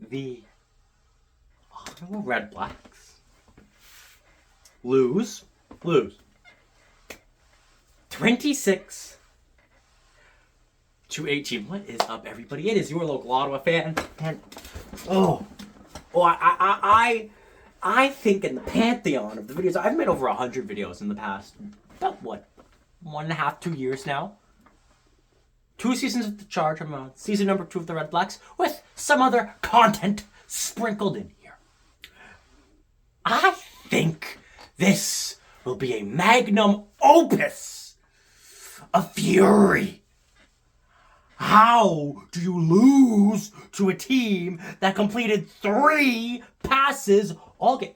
the Ottawa Red Blacks lose 26 to 18. What is up, everybody? It is your local Ottawa fan. And I think in the pantheon of the videos, I've made over 100 videos in the past, about what, 1.5, 2 years now. 2 seasons of the Charge. I'm on season number 2 of the Red Blacks with some other content sprinkled in here. I think this will be a magnum opus of fury. How do you lose to a team that completed 3 passes all game?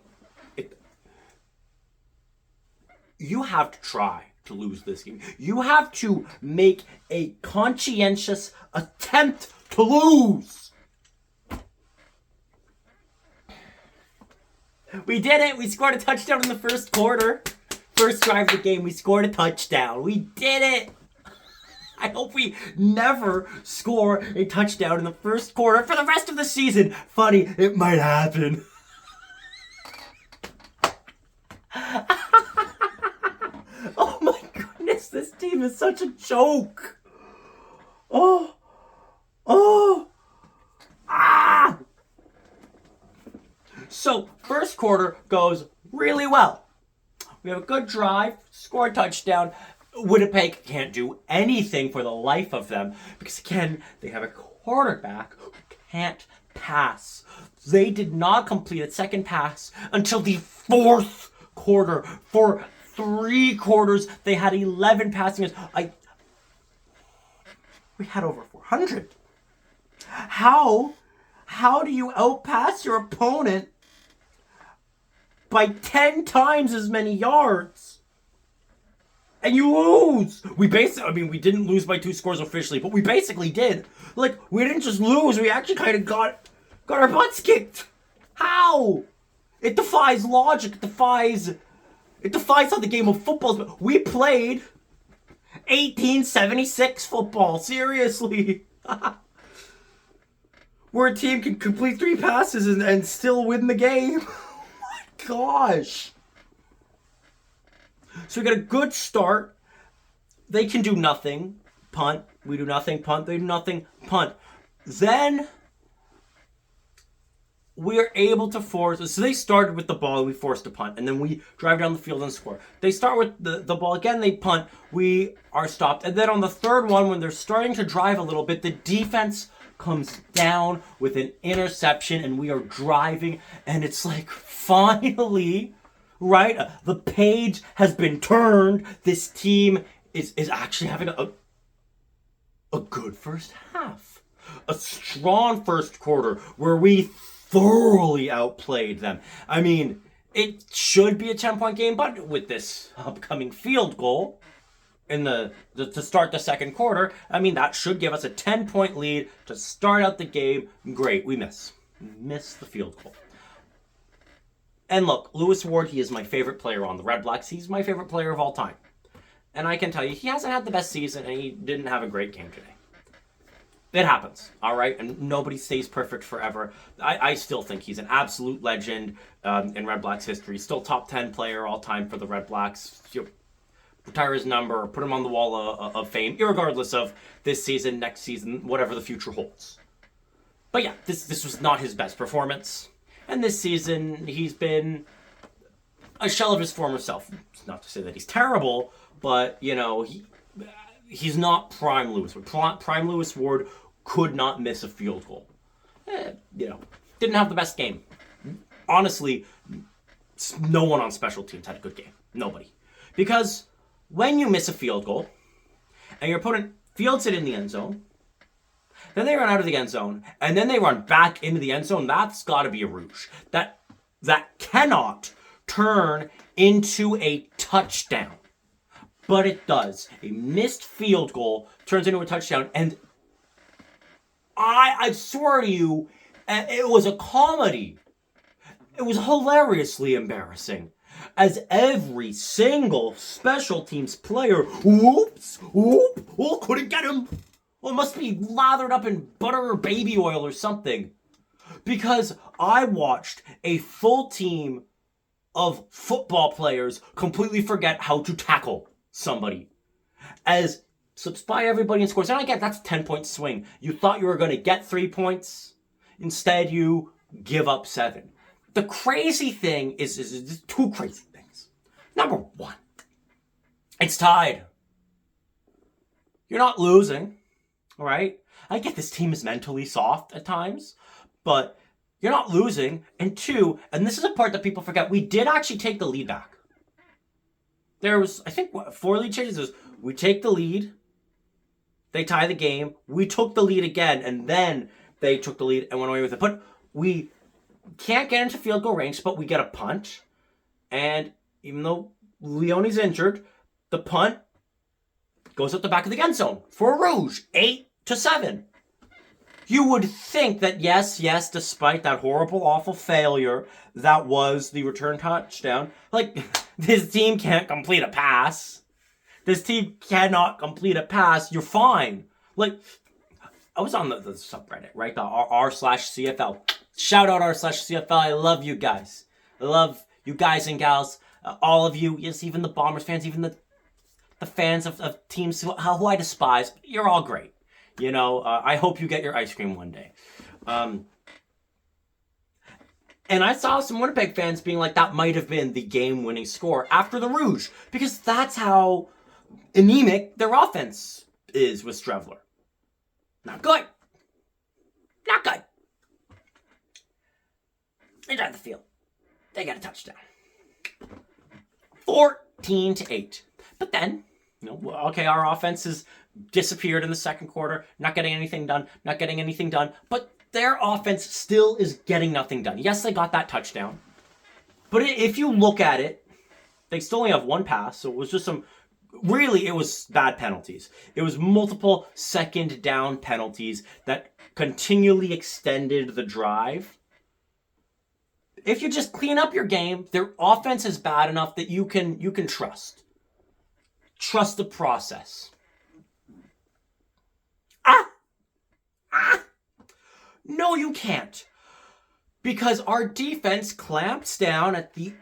You have to try to lose this game. You have to make a conscientious attempt to lose. We did it. We scored a touchdown in the first quarter. First drive of the game, we scored a touchdown. We did it. I hope we never score a touchdown in the first quarter for the rest of the season. Funny, it might happen. Oh my goodness, this team is such a joke. So, first quarter goes really well. We have a good drive, score a touchdown. Winnipeg can't do anything for the life of them because, again, they have a quarterback who can't pass. They did not complete a second pass until the fourth quarter. For 3 quarters, they had 11 passing yards. We had over 400. How do you outpass your opponent by 10 times as many yards? And you lose. We didn't lose by 2 scores officially, but we basically did. Like, we didn't just lose, we actually kind of got our butts kicked. How? It defies logic. It defies how the game of football is. We played 1876 football. Seriously. Where a team can complete 3 passes and still win the game. Oh my gosh. So we get a good start. They can do nothing. Punt. We do nothing. Punt. They do nothing. Punt. Then we are able to force. So they started with the ball and we forced a punt. And then we drive down the field and score. They start with the ball again. They punt. We are stopped. And then on the third one, when they're starting to drive a little bit, the defense comes down with an interception. And we are driving. And it's like, finally, right? The page has been turned. This team is actually having a good first half. A strong first quarter where we thoroughly outplayed them. I mean, it should be a 10-point game, but with this upcoming field goal in to start the second quarter, I mean, that should give us a 10-point lead to start out the game. Great, we miss the field goal. And look, Lewis Ward, he is my favorite player on the Red Blacks. He's my favorite player of all time. And I can tell you, he hasn't had the best season, and he didn't have a great game today. It happens, all right? And nobody stays perfect forever. I still think he's an absolute legend in Red Blacks history. Still top 10 player all time for the Red Blacks. Retire his number, put him on the wall of fame, irregardless of this season, next season, whatever the future holds. But yeah, this was not his best performance. And this season, he's been a shell of his former self. It's not to say that he's terrible, but, you know, he's not prime Lewis Ward. Prime Lewis Ward could not miss a field goal. You know, didn't have the best game. Honestly, no one on special teams had a good game. Nobody. Because when you miss a field goal, and your opponent fields it in the end zone, then they run out of the end zone, and then they run back into the end zone. That's got to be a rouge. That cannot turn into a touchdown. But it does. A missed field goal turns into a touchdown, and I swear to you, it was a comedy. It was hilariously embarrassing. As every single special teams player, couldn't get him. Well, it must be lathered up in butter or baby oil or something. because I watched a full team of football players completely forget how to tackle somebody. As slips by everybody and scores. And I get that's a 10-point swing. You thought you were going to get 3 points. Instead, you give up 7. The crazy thing is 2 crazy things. Number 1, it's tied. You're not losing, all right? I get this team is mentally soft at times, but you're not losing. And 2, and this is a part that people forget, we did actually take the lead back. There was, I think, 4 lead changes. We take the lead, they tie the game, we took the lead again, and then they took the lead and went away with it. But we can't get into field goal range, but we get a punt. And even though Leone's injured, the punt goes up the back of the end zone for a Rouge, 8-7. You would think that yes, despite that horrible, awful failure that was the return touchdown, like, this team can't complete a pass. This team cannot complete a pass. You're fine. Like, I was on the subreddit, right? The r/CFL. Shout out r/CFL. I love you guys. I love you guys and gals. All of you. Yes, even the Bombers fans, even the fans of teams who I despise. You're all great. You know, I hope you get your ice cream one day. And I saw some Winnipeg fans being like, that might have been the game-winning score after the Rouge. Because that's how anemic their offense is with Strevler. Not good. Not good. They drive the field. They got a touchdown. 14-8. But then, you know, okay, our offense has disappeared in the second quarter. Not getting anything done. But their offense still is getting nothing done. Yes, they got that touchdown. But if you look at it, they still only have 1 pass. So it was just some... Really, it was bad penalties. It was multiple second down penalties that continually extended the drive. If you just clean up your game, their offense is bad enough that you can trust. Trust the process. No, you can't. Because our defense clamps down at the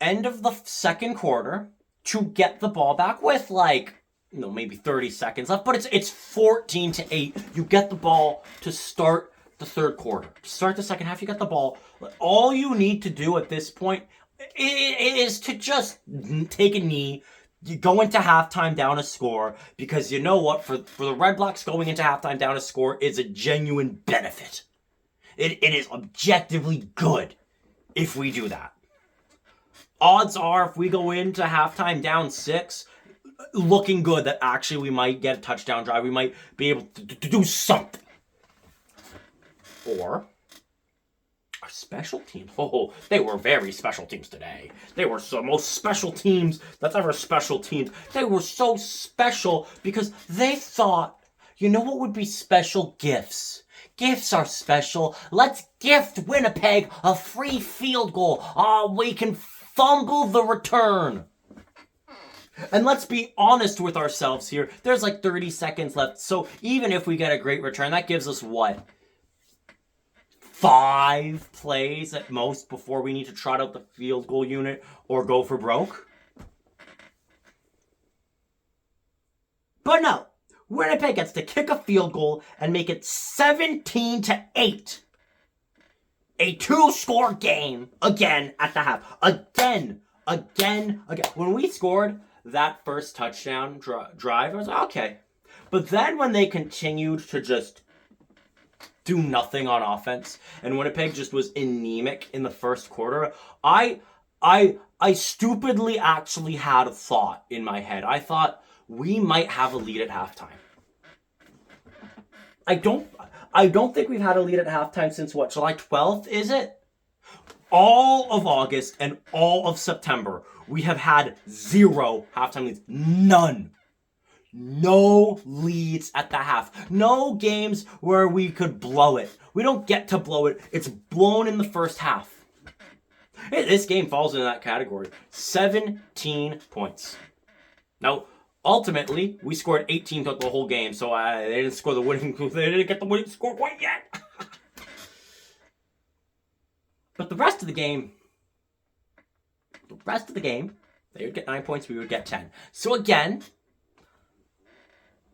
end of the second quarter to get the ball back with, like, you know, maybe 30 seconds left. But it's 14-8. You get the ball to start the third quarter. To start the second half, you get the ball. All you need to do at this point is to just take a knee. You go into halftime down a score, because you know what? For the Red Blacks, going into halftime down a score is a genuine benefit. It is objectively good if we do that. Odds are, if we go into halftime down 6, looking good, that actually we might get a touchdown drive. We might be able to do something. Or our special teams. Oh, they were very special teams today. They were the most special teams that's ever special teams. They were so special because they thought, you know what would be special? Gifts. Gifts are special. Let's gift Winnipeg a free field goal. We can fumble the return. And let's be honest with ourselves here. There's like 30 seconds left. So even if we get a great return, that gives us what? 5 plays at most before we need to trot out the field goal unit or go for broke? But no. Winnipeg gets to kick a field goal and make it 17-8. A 2-score game again at the half. Again. When we scored that first touchdown drive, I was like, okay. But then when they continued to just do nothing on offense, and Winnipeg just was anemic in the first quarter, I stupidly actually had a thought in my head. I thought we might have a lead at halftime. I don't think we've had a lead at halftime since what, July 12th, is it? All of August and all of September, we have had 0 halftime leads. None. No leads at the half. No games where we could blow it. We don't get to blow it. It's blown in the first half. This game falls into that category. 17 points. Now, ultimately, we scored 18 the whole game, so they didn't score the winning. They didn't get the winning score quite yet. But the rest of the game, they would get 9 points, we would get 10. So again,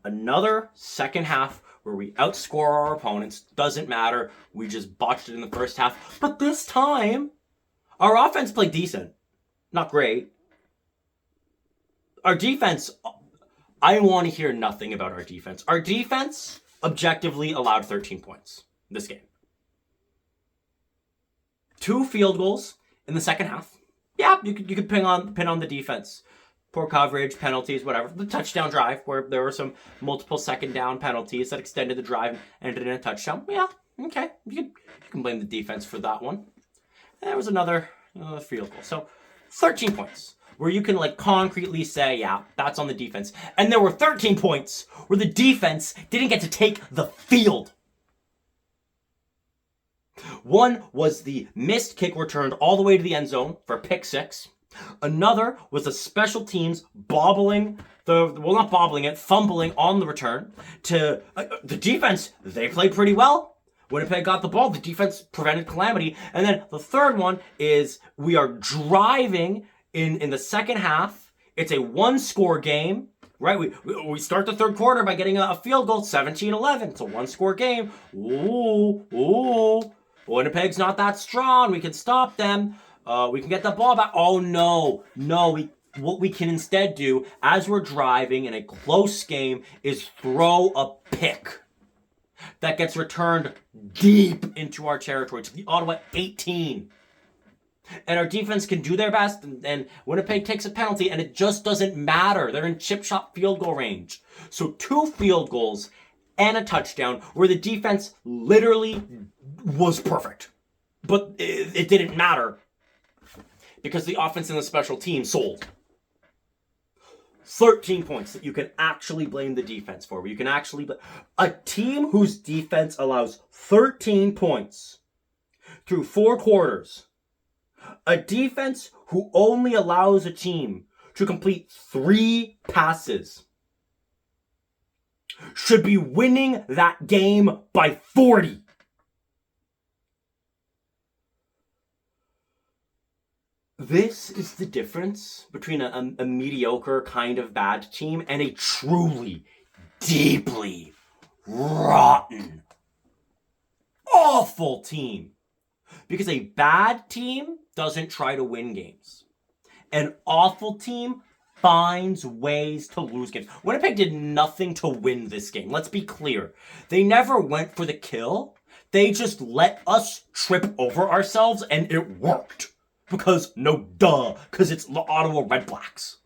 another second half where we outscore our opponents. Doesn't matter. We just botched it in the first half. But this time, our offense played decent. Not great. Our defense, I want to hear nothing about our defense. Our defense objectively allowed 13 points this game. 2 field goals in the second half. Yeah, you could pin on the defense. Poor coverage, penalties, whatever. The touchdown drive, where there were some multiple second down penalties that extended the drive and ended in a touchdown. Yeah, okay. You can blame the defense for that one. And there was another field goal. So 13 points, where you can like concretely say, yeah, that's on the defense. And there were 13 points where the defense didn't get to take the field. One was the missed kick returned all the way to the end zone for a pick 6. Another was the special teams fumbling on the return to the defense. They played pretty well. Winnipeg got the ball. The defense prevented calamity. And then the third one is we are driving in the second half. It's a 1-score game. Right, we start the third quarter by getting a field goal, 17-11. It's a 1-score game. Ooh. Winnipeg's not that strong. We can stop them. We can get the ball back. Oh, no. What we can instead do as we're driving in a close game is throw a pick that gets returned deep into our territory, to the Ottawa 18. And our defense can do their best, and Winnipeg takes a penalty, and it just doesn't matter. They're in chip shot field goal range. So 2 field goals and a touchdown where the defense literally was perfect. But it didn't matter because the offense and the special team sold. 13 points that you can actually blame the defense for. You can actually a team whose defense allows 13 points through 4 quarters. A defense who only allows a team to complete 3 passes should be winning that game by 40. This is the difference between a mediocre kind of bad team and a truly, deeply rotten, awful team. Because a bad team doesn't try to win games. An awful team finds ways to lose games. Winnipeg did nothing to win this game. Let's be clear. They never went for the kill. They just let us trip over ourselves, and it worked. Because it's the Ottawa Redblacks.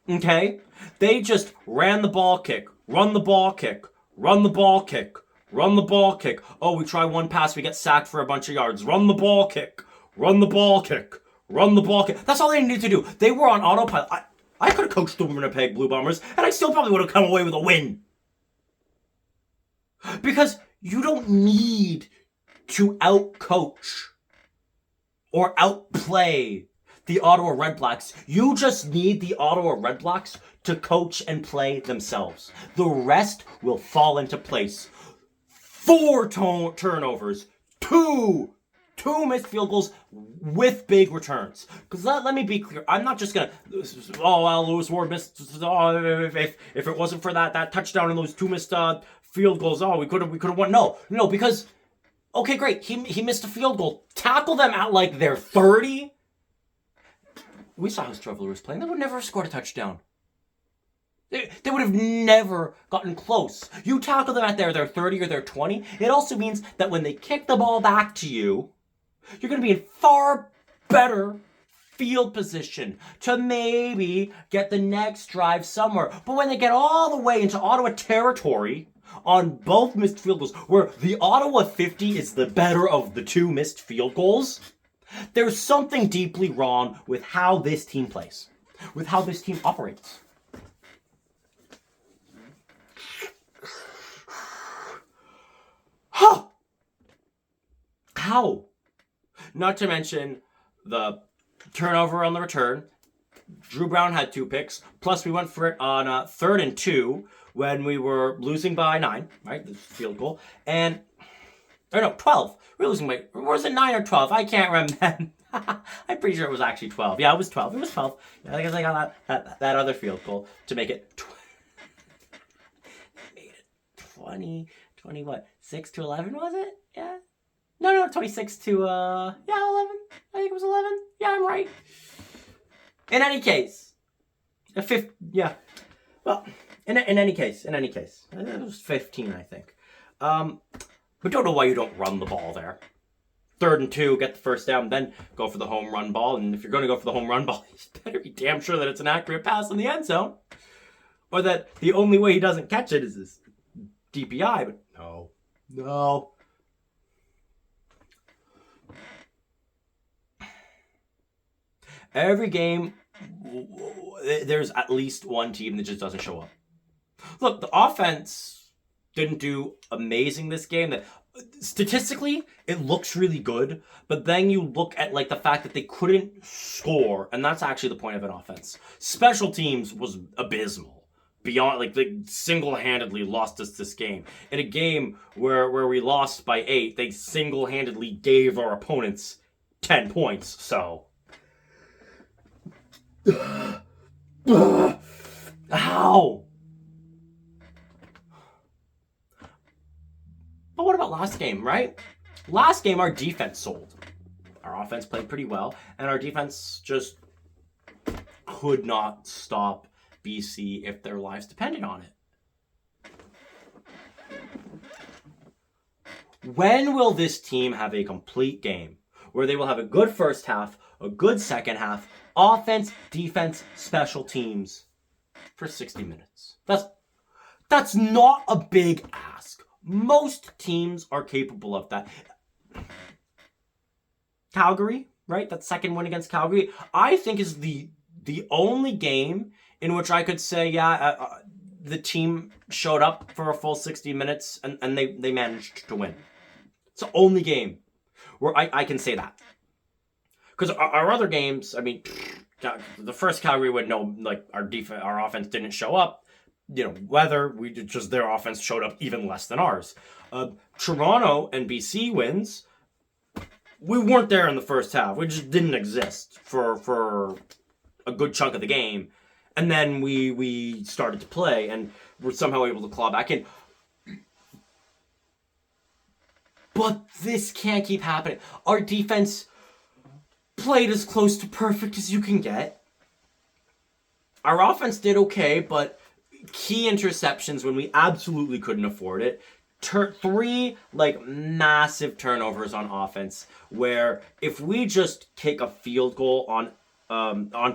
Okay? They just ran the ball kick, run the ball kick, run the ball kick, run the ball kick. Oh, we try one pass, we get sacked for a bunch of yards. Run the ball kick, run the ball kick, run the ball kick. That's all they needed to do. They were on autopilot. I could have coached the Winnipeg Blue Bombers, and I still probably would have come away with a win. Because you don't need to outcoach or outplay the Ottawa Redblacks. You just need the Ottawa Redblacks to coach and play themselves. The rest will fall into place. 4 turnovers, 2 missed field goals with big returns. Because let me be clear, I'm not just gonna, Lewis Ward missed, if it wasn't for that touchdown and those 2 missed field goals, we could have won. No, because okay, great. He missed a field goal. Tackle them at like their 30. We saw how Trevor was playing. They would never have scored a touchdown. They would have never gotten close. You tackle them at their 30 or their 20. It also means that when they kick the ball back to you, you're going to be in far better field position to maybe get the next drive somewhere. But when they get all the way into Ottawa territory on both missed field goals, where the Ottawa 50 is the better of the 2 missed field goals, there's something deeply wrong with how this team plays, with how this team operates. How? Not to mention the turnover on the return. Drew Brown had 2 picks, plus we went for it on 3rd and 2 when we were losing by 9, right? The field goal. And Or no, 12. We're losing by, or was it 9 or 12? I can't remember. I'm pretty sure it was actually 12. Yeah, it was 12. It was 12. Yeah, I guess I got that other field goal to make it 20, what? 6 to 11, was it? Yeah. No, 26 to, yeah, 11. I think it was 11. Yeah, I'm right. In any case, yeah. Well, in any case, it was 15, I think. But don't know why you don't run the ball there. 3rd and 2, get the first down, then go for the home run ball. And if you're going to go for the home run ball, you better be damn sure that it's an accurate pass in the end zone. Or that the only way he doesn't catch it is this DPI. But no. Every game, there's at least one team that just doesn't show up. Look, the offense didn't do amazing this game. That statistically, it looks really good, but then you look at like the fact that they couldn't score, and that's actually the point of an offense. Special teams was abysmal. Beyond, like, they single-handedly lost us this game. In a game where we lost by 8, they single-handedly gave our opponents 10 points, so... Ow! But what about last game, right? Last game, our defense sold. Our offense played pretty well, and our defense just could not stop BC if their lives depended on it. When will this team have a complete game where they will have a good first half, a good second half, offense, defense, special teams for 60 minutes? That's not a big ask. Most teams are capable of that. Calgary, right? That second win against Calgary, I think is the only game in which I could say, the team showed up for a full 60 minutes and they managed to win. It's the only game where I can say that. Because our other games, I mean, the first Calgary win, our offense didn't show up. Whether their offense showed up even less than ours. Toronto and BC wins. We weren't there in the first half. We just didn't exist for a good chunk of the game. And then we started to play and were somehow able to claw back in. But this can't keep happening. Our defense played as close to perfect as you can get. Our offense did okay, but key interceptions when we absolutely couldn't afford it. 3 massive turnovers on offense where if we just kick a field goal on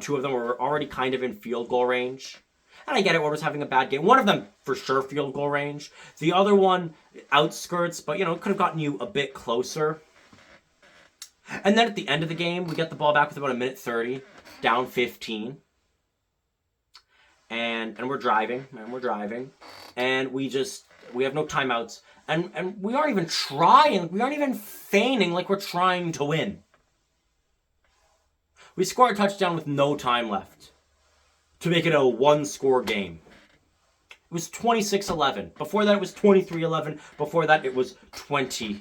2 of them, we're already kind of in field goal range. And I get it, we're just having a bad game. One of them for sure field goal range. The other one outskirts, but could have gotten you a bit closer. And then at the end of the game, we get the ball back with about a minute 30, down 15. And we're driving, and we have no timeouts, and we aren't even trying, we aren't even feigning like we're trying to win. We score a touchdown with no time left to make it a 1-score game. It was 26-11. Before that, it was 23-11. Before that, it was 20-11.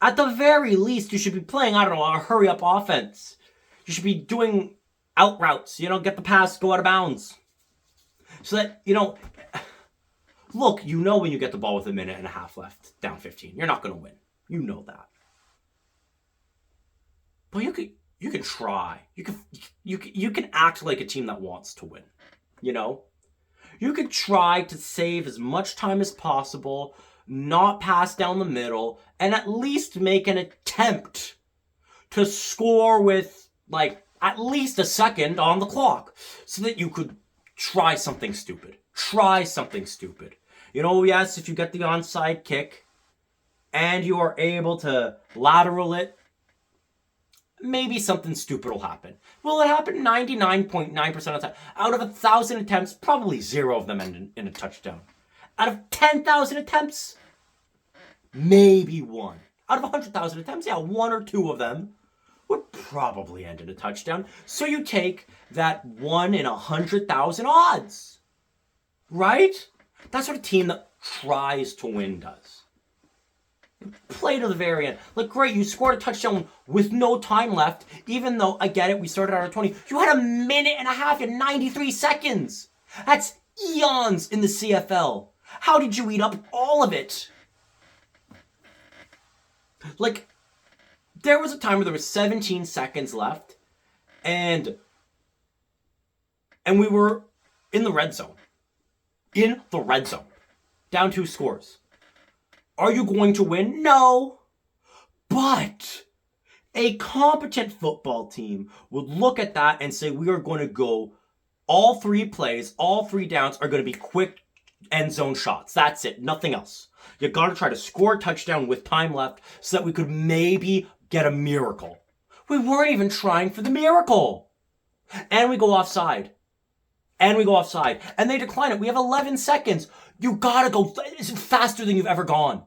At the very least, you should be playing, I don't know, a hurry-up offense. You should be doing out routes, get the pass, go out of bounds. So that, look, when you get the ball with a minute and a half left, down 15, you're not going to win. You know that. But you can try. You can act like a team that wants to win. You could try to save as much time as possible, not pass down the middle, and at least make an attempt to score with at least a second on the clock so that you could try something stupid. Yes, if you get the onside kick and you are able to lateral it, maybe something stupid will happen. Will it happen 99.9% of the time? Out of 1,000 attempts, probably 0 of them end in a touchdown. Out of 10,000 attempts, maybe 1. Out of 100,000 attempts, 1 or 2 of them would probably end in a touchdown. So you take that 1 in 100,000 odds, right? That's what a team that tries to win does. Play to the very end. Like, great, you scored a touchdown with no time left, even though, I get it, we started out at 20. You had a minute and a half and 93 seconds. That's eons in the CFL. How did you eat up all of it? Like, there was a time where there was 17 seconds left, and we were in the red zone. In the red zone. Down 2 scores. Are you going to win? No. But a competent football team would look at that and say, we are going to go all 3 plays, all 3 downs are going to be quick end zone shots. That's it. Nothing else. You got to try to score a touchdown with time left so that we could maybe get a miracle. We weren't even trying for the miracle. And we go offside. And they decline it. We have 11 seconds. You got to go faster than you've ever gone.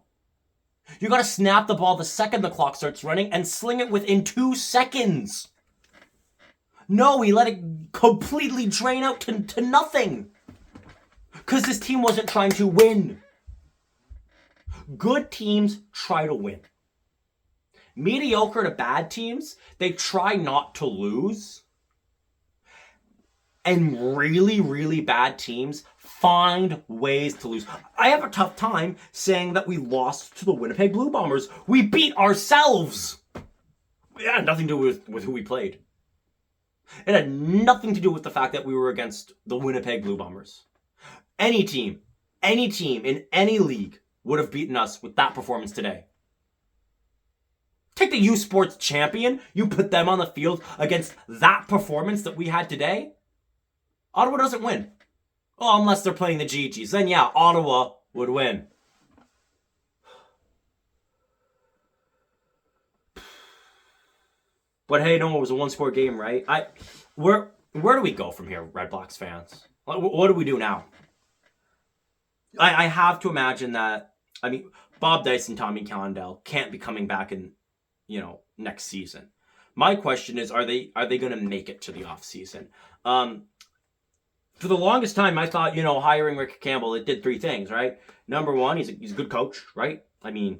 You got to snap the ball the second the clock starts running and sling it within 2 seconds. No, we let it completely drain out to nothing. Because this team wasn't trying to win. Good teams try to win. Mediocre to bad teams, they try not to lose. And really, really bad teams find ways to lose. I have a tough time saying that we lost to the Winnipeg Blue Bombers. We beat ourselves. It had nothing to do with who we played. It had nothing to do with the fact that we were against the Winnipeg Blue Bombers. Any team in any league would have beaten us with that performance today. Take the U Sports champion, you put them on the field against that performance that we had today. Ottawa doesn't win. Oh, unless they're playing the GGs. Then yeah, Ottawa would win. But hey, no, it was a 1-score game, right? Where do we go from here, Red Blacks fans? What do we do now? I have to imagine that, Bob Dice and Tommy Condell can't be coming back in, next season. My question is, are they going to make it to the off season? For the longest time, I thought, hiring Rick Campbell, it did 3 things, right? Number 1, he's a good coach, right? The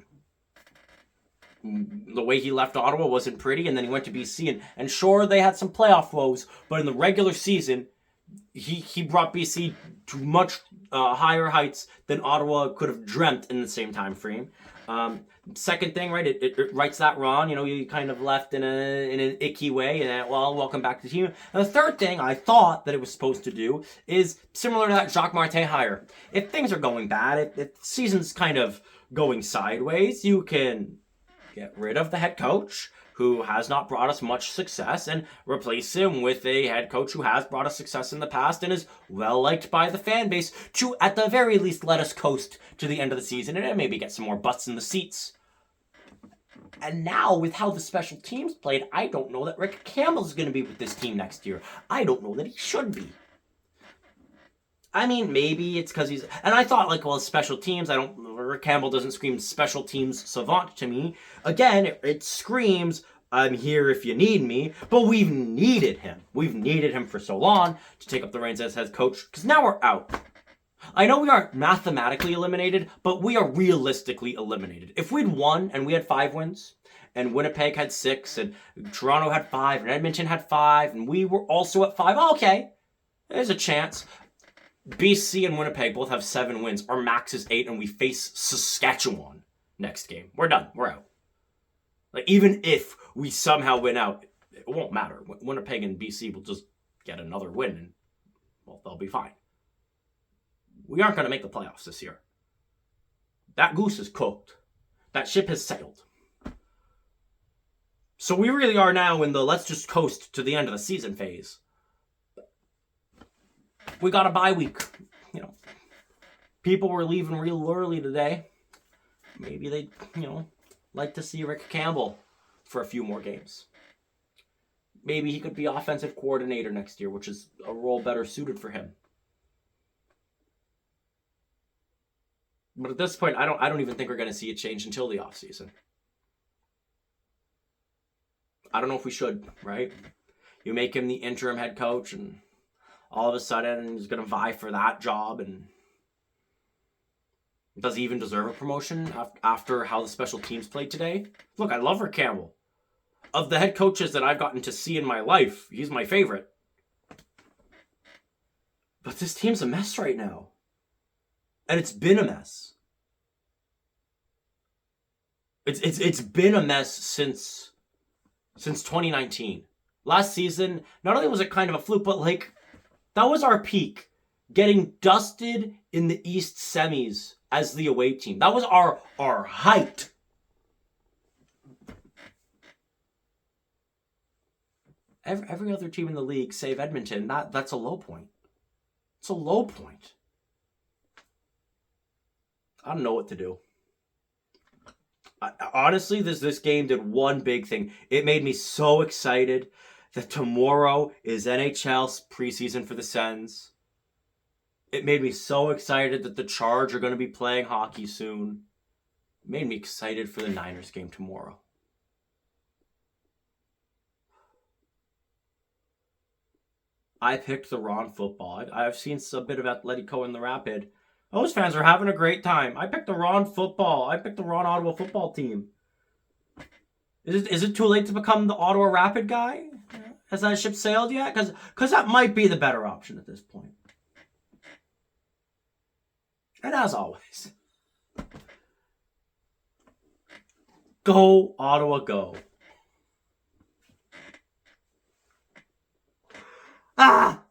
way he left Ottawa wasn't pretty, and then he went to BC, and sure, they had some playoff woes, but in the regular season, he brought BC to much higher heights than Ottawa could have dreamt in the same time frame. Second thing, right, it rights that wrong. You kind of left in an icky way, and welcome back to the team. And the third thing I thought that it was supposed to do is similar to that Jacques Martin hire. If things are going bad, if the season's kind of going sideways, you can get rid of the head coach who has not brought us much success and replace him with a head coach who has brought us success in the past and is well liked by the fan base to, at the very least, let us coast to the end of the season and maybe get some more butts in the seats. And now, with how the special teams played, I don't know that Rick Campbell's going to be with this team next year. I don't know that he should be. Maybe it's because he's... And I thought, special teams, Rick Campbell doesn't scream special teams savant to me. Again, it screams, I'm here if you need me. But we've needed him. We've needed him for so long to take up the reins as head coach. Because now we're out. I know we aren't mathematically eliminated, but we are realistically eliminated. If we'd won, and we had 5 wins, and Winnipeg had 6, and Toronto had 5, and Edmonton had 5, and we were also at 5, okay, there's a chance. BC and Winnipeg both have 7 wins. Our max is 8, and we face Saskatchewan next game. We're done. We're out. Even if we somehow win out, it won't matter. Winnipeg and BC will just get another win, and, they'll be fine. We aren't going to make the playoffs this year. That goose is cooked. That ship has sailed. So we really are now in the let's just coast to the end of the season phase. We got a bye week. People were leaving real early today. Maybe they'd, like to see Rick Campbell for a few more games. Maybe he could be offensive coordinator next year, which is a role better suited for him. But at this point, I don't even think we're going to see it change until the offseason. I don't know if we should, right? You make him the interim head coach, and all of a sudden he's going to vie for that job, and Does he even deserve a promotion after how the special teams played today? Look, I love Rick Campbell. Of the head coaches that I've gotten to see in my life, he's my favorite. But this team's a mess right now. And it's been a mess. It's been a mess since 2019. Last season, not only was it kind of a fluke, but like that was our peak. Getting dusted in the East semis as the away team. That was our height. Every other team in the league, save Edmonton, that's a low point. It's a low point. I don't know what to do. Honestly, this game did one big thing. It made me so excited that tomorrow is NHL's preseason for the Sens. It made me so excited that the Charge are going to be playing hockey soon. It made me excited for the Niners game tomorrow. I picked the wrong football. I've seen a bit of Atletico in the Rapid. Those fans are having a great time. I picked the wrong football. I picked the wrong Ottawa football team. Is it too late to become the Ottawa Rapid guy? Has that ship sailed yet? Because that might be the better option at this point. And as always, go Ottawa, go. Ah!